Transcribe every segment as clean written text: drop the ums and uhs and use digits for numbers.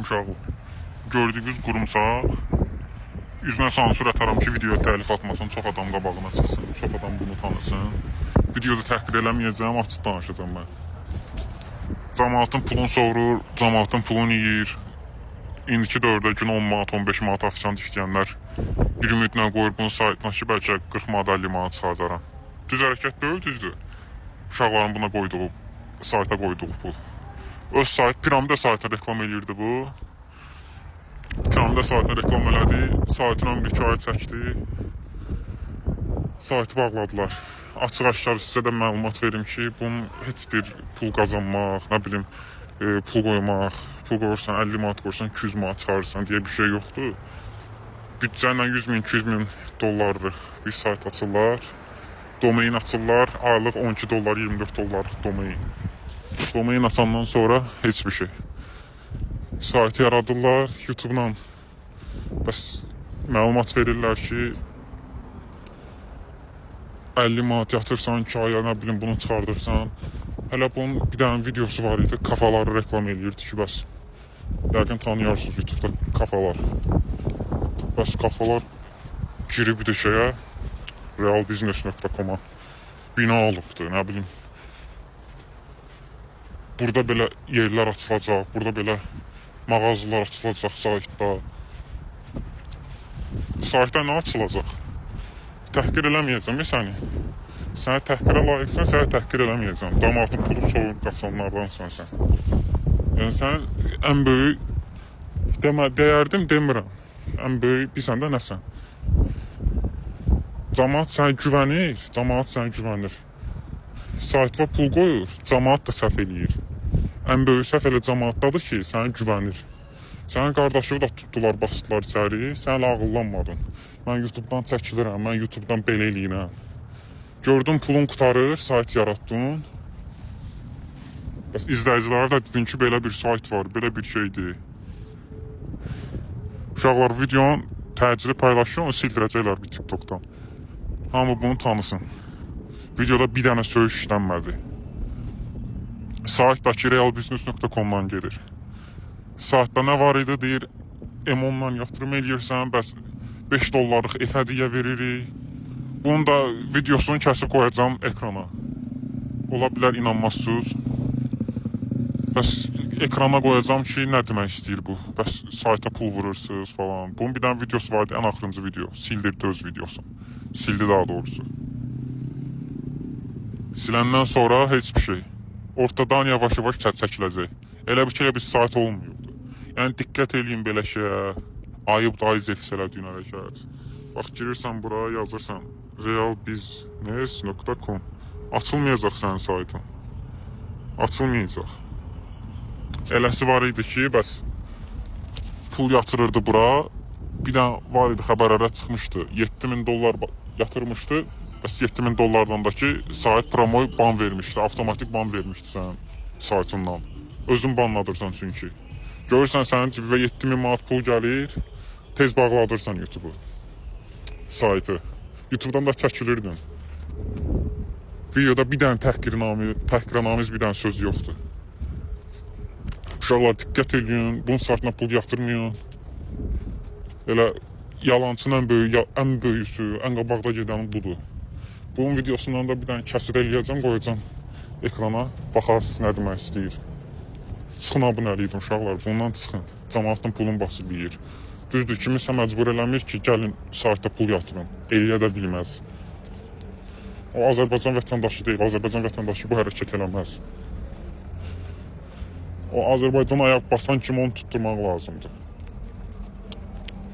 Uşaq gördüyünüz qurumsaq. Üzünə sansür atarım ki, videoya təlif atmasın, çox adam qabağına çıxsın, çox adam bunu tanısın. Videoda təhqir eləməyəcəm, açıq danışacağım mən. Cəmaatın pulunu sorur, cəmaatın pulunu yeyir. İndiki dövrdə gün 10 manat, 15 manat afisant işləyənlər bir ümidlə qoyur bunun saytına ki, bəlkə 40 manat, 50 manat çıxardaram. Düz hərəkət deyil, düzdür. Uşaqların buna qoyduğu, sayta qoyduğu pul. Öz sayt, piramida saytına reklam edirdi bu. Piramida saytına reklam elədi, saytına 1-2 ay çəkdi. Saytı bağladılar. Açıq-aşkar sizə də məlumat verim ki, bunun heç bir pul qazanmaq, nə bilim, pul qoymaq, pul qoyursan 50 manat qoyursan 200 manat çıxarırsan deyə bir şey yoxdur. Büdcə ilə 100 min, 200 min dollarlıq bir sayt açırlar. Domain açırlar, aylıq 12 dollar, 24 dollarlıq domain. Domain açandan sonra heç bir şey. Saytı yaradırlar, YouTube-dan bəs məlumat verirlər ki, 50 manat yatırsan, 2 aya nə bilim bunu çıxardırsan. Hələ bunun bir dənə videosu var idi, kafaları reklam edirdi ki, bəs yəqin tanıyarsınız YouTube-da kafalar. Bəs kafalar girib bir də şeyə, realbusiness.com-a bina alıbdır, nə bilim. Burada belə yerlər açılacaq, burada belə mağazalar açılacaq saytda. Saytda nə açılacaq? Təhqir eləməyəcəm səni. Sənə təhqirə layiqsən, sənə təhqir eləməyəcəm. Damatın pulu soyub qaçanlardansan sən. Yəni sən ən böyük dəyərdim demirəm. Ən böyük bilsən də nəsən? Cəmaat sənə güvənir, cəmaat sənə güvənir. Saytva pul qoyur, cəmaat da səhv eləyir. Ən böyük səhv elə cəmaatdadır ki, sənə güvənir. Sənin qardaşı da tutdular, basdılar içəri, sən elə ağıllanmadın. Mən YouTube-dan çəkilirəm, mən YouTube-dan belə eləyirəm. Gördün pulun qutarır, sayt yaratdın. Bəs izləyicilərə də dedin ki, belə bir sayt var, belə bir şeydir. Uşaqlar videonun təcili paylaşıyor, onu sildirəcəklər bir TikTok'dan. Hamı bunu tanısın. Videoda bir dənə söyüş işlənmədi. Saytdakı realbusiness.com-dan gedir. Saytda nə var idi, deyir, M10-dan yatırım eləyirsən, bəs 5 dollarlıq hədiyyə veririk. Bunun da videosunu kəsib qoyacağım ekrana. Ola bilər inanmazsınız. Bəs ekrana qoyacağım ki, nə demək istəyir bu? Bəs sayta pul vurursunuz falan. Bunun bir dənə videosu vardı, ən axırıncı video. Sildirdi öz videosu. Sildi daha doğrusu. Siləndən sonra heç bir şey. Ortadan yavaş-yavaş çəkiləcək. Elə bir sayt olmuyordu. Yəni diqqət eləyin belə şeyə. Ayıb da zefis elədiyin hərəkət. Bax girirsən bura, yazırsan realbusiness.com. Açılmayacaq sənin saytın. Açılmayacaq. Eləsi var idi ki, bəs pul yatırırdı bura. Bir dənə var idi, xəbərlərə çıxmışdı. 7000 dollar yatırmışdı. Bəs 7000 dollardan da ki, sayt promo ban vermişdi. Avtomatik ban vermişdi sənin saytından. Özün banladırsan çünki. Görürsən sənin cibinə 7000 manat pul gəlir. Tez bağladırsan YouTube-u. Saytı. YouTube-dan da çəkilirdin. Videoda bir dənə təhqiramiz bir dənə söz yoxdur. Uşaqlar diqqət edin, bunun saytına pul yatırmayın. Elə yalancının ən böyüsü, ən qabaqda gedəni budur. Bunun videosundan da bir dənə kəsir eləyəcəm, qoyacam ekrana. Baxarsınız nə demək istəyir. Çıxın abunəli edin uşaqlar, bundan çıxın. Cəmaatın pulunu basıb yeyir. Düzdür, kimisə məcbur eləmir ki, gəlin saytda pul yatırın. Eləyə də bilməz. O Azərbaycan vətəndaşı deyil, Azərbaycan vətəndaşı bu hərəkət eləməz. O Azərbaycana ayaq basan kimi onu tutturmaq lazımdır.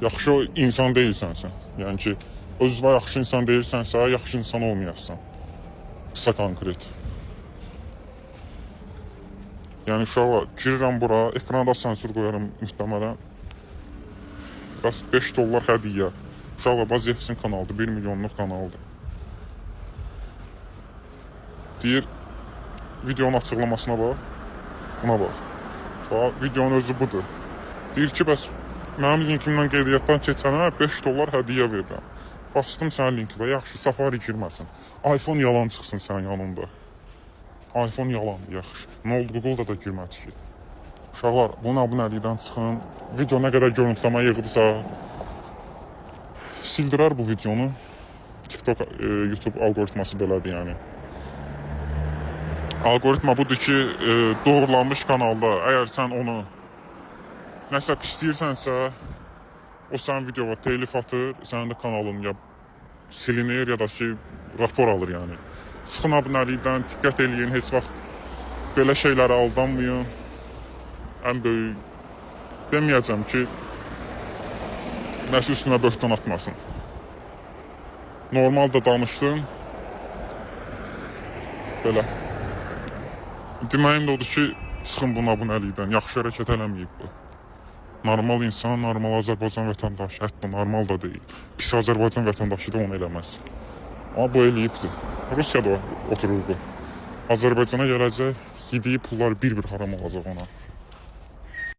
Yaxşı insan deyilsən sən. Yəni ki, özünə yaxşı insan deyilsənsə, yaxşı insan olmayasın. Qısa konkret. Yəni uşaqlar, girirəm bura, ekranda sansür qoyarım mühtəmələn. Bəs 5 dollar hədiyyə. Uşaqlar, Baziyevsin kanaldır, 1 milyonluq kanaldır. Deyir, videonun açıqlamasına bax. Buna bax. Bax, videonun özü budur. Deyir ki, bəs mənim linkimdən qeydiyyatdan keçənə 5 dollar hədiyyə verirəm. Bastım sənin linkə, yaxşı, Safari girməsin. iPhone yalan çıxsın sənin yanında. iPhone yalandır, yaxşı. Nə oldu, Google-da da girmədi ki. Uşaqlar, bunun abunəlikdən çıxın. Video nə qədər görüntüləmə yığdısa, sildirər bu videonu. TikTok, YouTube algoritması belədir yəni. Algoritma budur ki, doğrulanmış kanalda əgər sən onu nəsə pisləyirsənsə, o sənin videoya telif atır, sənin də kanalın ya silinir ya da ki, rapor alır yəni. Çıxın abunəlikdən, diqqət eləyin, heç vaxt belə şeylərə aldanmayın. Ən böyük deməyəcəm ki, nəsə üstünə böhtan atmasın. Normal da danışdım. Belə. Deməyim də odur ki, çıxın bunun abunəlikdən, yaxşı hərəkət eləməyib bu. Normal insan, normal Azərbaycan vətəndaşı, hətta normal da deyil. Pis Azərbaycan vətəndaşı da onu eləməz. Amma bu eləyibdir. Rusiyada oturur bu. Azərbaycana gələcək, yediyi pullar bir-bir haram olacaq ona.